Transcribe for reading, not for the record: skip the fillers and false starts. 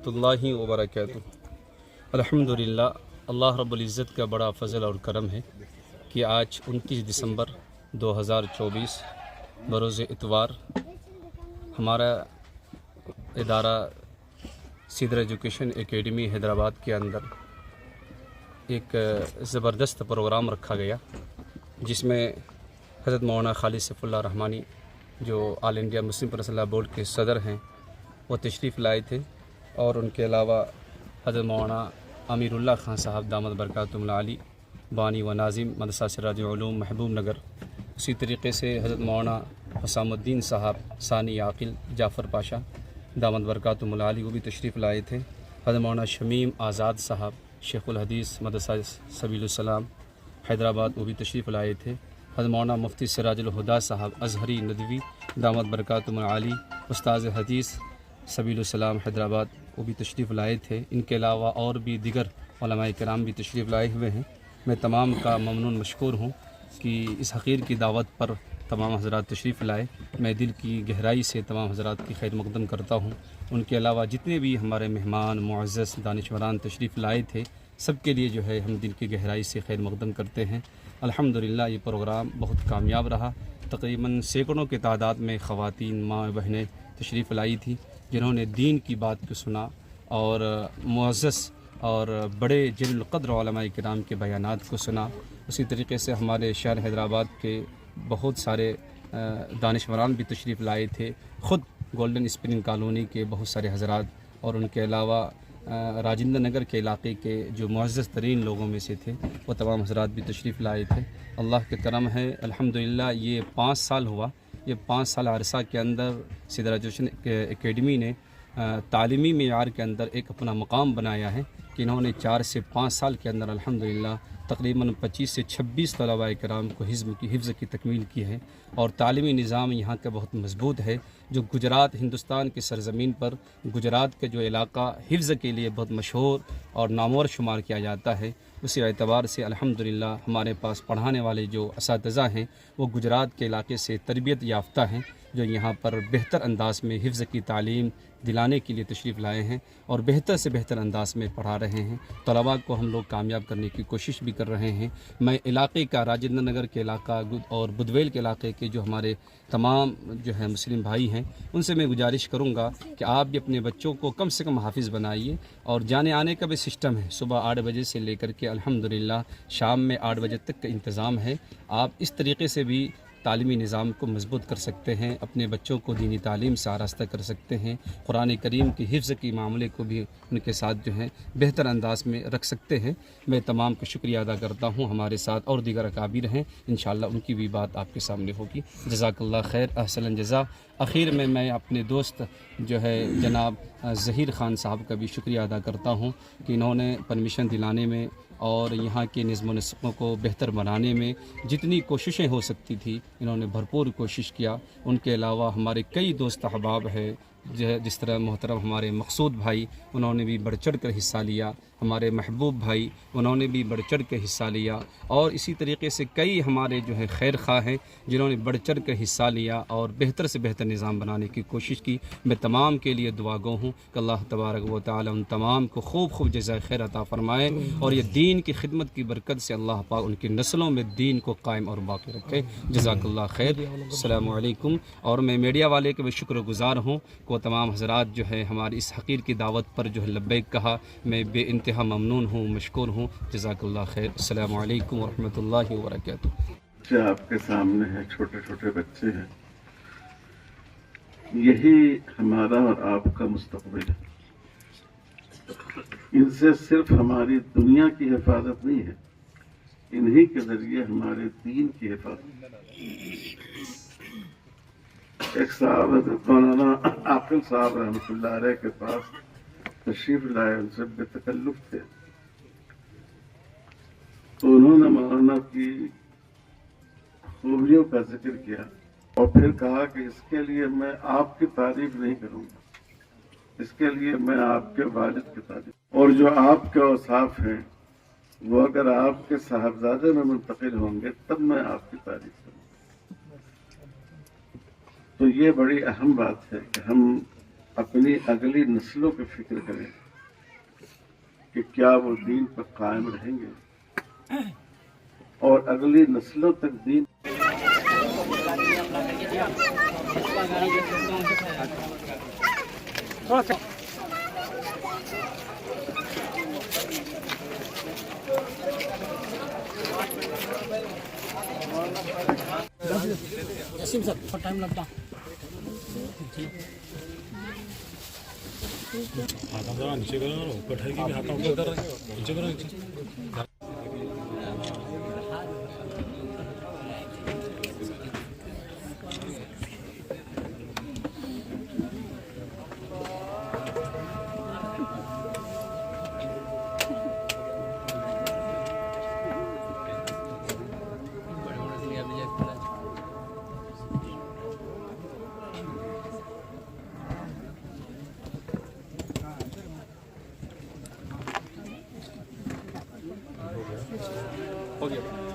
रहमतुल्लाहि व बरकातुहू। अल्हम्दुलिल्लाह, अल्लाह रब्बुल इज़्ज़त का बड़ा फ़ज़ल और करम है कि आज 29 दिसंबर 2024 बरोज़ इतवार हमारा इदारा सीदर एजुकेशन एकेडमी हैदराबाद के अंदर एक ज़बरदस्त प्रोग्राम रखा गया, जिसमें हज़रत मौलाना खालिद सैफुल्लाह रहमानी जो all India Muslim personal board के सदर हैं वो तशरीफ़ लाए थे, और उनके अलावा हज़रत मौलाना अमीरुल्लाह खान साहब दामद बरकातुहुल आली बानी व नाज़िम मदरसा सिराजुल उलूम महबूब नगर, उसी तरीक़े से हज़रत मौलाना हुसामुद्दीन साहब सानी आकिल जाफ़र पाशा दामद बरकातुहुल आली वो भी तशरीफ़ लाए थे। हज़रत मौलाना शमीम आज़ाद साहब शेखुल हदीस मदरसा सबीलुल सलाम हैदराबाद वो भी तशरीफ़ लाए थे। हज़रत मौलाना मुफ्ती सिराजुल हुदा साहब अज़हरी नदवी दामद बरकातुहुल आली उस्ताज़ हदीस सबीलुल सलाम हैदराबाद वो भी तशरीफ़ लाए थे। इनके अलावा और भी दिगर उलमाए किराम भी तशरीफ़ लाए हुए हैं। मैं तमाम का ममनून मशकूर हूँ कि इस हक़ीर की दावत पर तमाम हज़रात तशरीफ़ लाए। मैं दिल की गहराई से तमाम हज़रात की खैर मक़दम करता हूँ। उनके अलावा जितने भी हमारे मेहमान मुअज़्ज़ज़ दानिशवरान तशरीफ़ लाए थे, सब के लिए जो है हम दिल की गहराई से खैर मक़दम करते हैं। अल्हम्दुलिल्लाह ये प्रोग्राम बहुत कामयाब रहा। तक़रीबन सैकड़ों की तादाद में ख़वातीन माँ बहनें तशरीफ़ लाई थी, जिन्होंने दीन की बात को सुना और मुअज़्ज़ज़ और बड़े जलील क़द्र उलमाए किराम के बयानात को सुना। उसी तरीक़े से हमारे शहर हैदराबाद के बहुत सारे दानिशवरान भी तशरीफ़ लाए थे। ख़ुद गोल्डन स्प्रिंग कॉलोनी के बहुत सारे हज़रात और उनके अलावा राजेंद्र नगर के इलाके के जो मुअज़्ज़ज़ तरीन लोगों में से थे वो तमाम हज़रात भी तशरीफ़ लाए थे। अल्लाह के करम है, अल्हम्दुलिल्लाह ये 5 साल हुआ। ये 5 साल अरसा के अंदर सीदर एजुकेशन एकेडमी ने तालीमी मेयार के अंदर एक अपना मकाम बनाया है कि इन्होंने 4 से 5 साल के अंदर अल्हम्दुलिल्लाह तकरीबन 25 से 26 तलबा कराम को हिफ्ज़ की तकमील की है। और तालीमी निज़ाम यहाँ का बहुत मज़बूत है। जो गुजरात हिंदुस्तान की सरज़मीन पर गुजरात के जो इलाका हिफ्ज़ के लिए बहुत मशहूर और नामवर शुमार किया जाता है, उसी एतबार से अल्हम्दुलिल्लाह हमारे पास पढ़ाने वाले जो असातिज़ा हैं वो गुजरात के इलाके से तरबियत याफ्ता हैं, जो यहाँ पर बेहतर अंदाज़ में हिफ्ज़ की तालीम दिलाने के लिए तशरीफ़ लाए हैं और बेहतर से बेहतर अंदाज़ में पढ़ा रहे हैं। तलबा को हम लोग कामयाब करने की कोशिश भी कर रहे हैं। मैं इलाके का राजेंद्र नगर के इलाका और बुधवेल के इलाके के जो हमारे तमाम जो है मुस्लिम भाई हैं, उनसे मैं गुजारिश करूँगा कि आप भी अपने बच्चों को कम से कम हाफिज़ बनाइए। और जाने आने का भी सिस्टम है, सुबह 8 बजे से लेकर के अल्हम्दुलिल्लाह शाम में 8 बजे तक का इंतज़ाम है। आप इस तरीक़े से भी तालीमी निज़ाम को मज़बूत कर सकते हैं, अपने बच्चों को दीनी तालीम से आरास्ता कर सकते हैं, कुरान करीम की हिफ्ज़ की मामले को भी उनके साथ जो है बेहतर अंदाज़ में रख सकते हैं। मैं तमाम का शुक्रिया अदा करता हूँ। हमारे साथ और दीगर अकाबिर हैं, इंशाअल्लाह उनकी भी बात आपके सामने होगी। जज़ाकल्लाह खैर, अहसन जज़ा। आखिर में मैं अपने दोस्त जो है जनाब ज़हीर ख़ान साहब का भी शुक्रिया अदा करता हूँ कि इन्होंने परमिशन दिलाने में और यहाँ के निज़्म नस्क़ों को बेहतर बनाने में जितनी कोशिशें हो सकती थी इन्होंने भरपूर कोशिश किया। उनके अलावा हमारे कई दोस्त अहबाब हैं, जिस तरह मोहतरम हमारे मकसूद भाई, उन्होंने भी बढ़ चढ़ कर हिस्सा लिया। हमारे महबूब भाई, उन्होंने भी बढ़ चढ़ कर हिस्सा लिया। और इसी तरीके से कई हमारे जो है खैर ख़्वाह हैं जिन्होंने बढ़ चढ़ कर हिस्सा लिया और बेहतर से बेहतर निज़ाम बनाने की कोशिश की। मैं तमाम के लिए दुआ गो हूँ कि अल्लाह तबारक व तआला उन तमाम को खूब खूब जज़ाए खैर अता फ़रमाए और ये दीन की खिदमत की बरकत से अल्लाह पाक उनकी नस्लों में दीन को कायम और बाक़ी रखे। जज़ाकल्लाह खैर। अस्सलामु अलैकुम। और मैं मीडिया वाले के भी शुक्रगुज़ार हूँ को तमाम हज़रात जो है हमारी इस हक़ीर की दावत पर जो है लब्बैक कहा। मैं बेइंतहा ममनून हूँ, मशकूर हूँ। जज़ाकल्लाह खैर। अस्सलामु अलैकुम व रहमतुल्लाहि व बरकातुहू। आपके सामने है, छोटे छोटे बच्चे हैं, यही हमारा और आपका मुस्तक़बिल है। इनसे सिर्फ हमारी दुनिया की हिफाजत नहीं है, इन्हीं के ज़रिए हमारे दीन की हिफाजत। एक साहब मौलाना आकिल साहब रहमतुल्लाह अलैह के पास तशरीफ लाए, उनसे बेतकल्लुफ थे, तो उन्होंने मौलाना की खूबियों का जिक्र किया और फिर कहा कि इसके लिए मैं आपकी तारीफ नहीं करूंगा, इसके लिए मैं आपके वालिद की तारीफ, और जो आपके औसाफ हैं वो अगर आपके साहबजादे में मुंतकिल होंगे तब मैं आपकी तारीफ करूंगा। तो ये बड़ी अहम बात है कि हम अपनी अगली नस्लों की फिक्र करें कि क्या वो दीन पर कायम रहेंगे और अगली नस्लों तक दीन जसीम सर थोड़ा टाइम लगता हाथ जरा नीचे करो ना ऊपर ठहर के भी हाथ ऊपर कर नीचे करो नीचे हो गया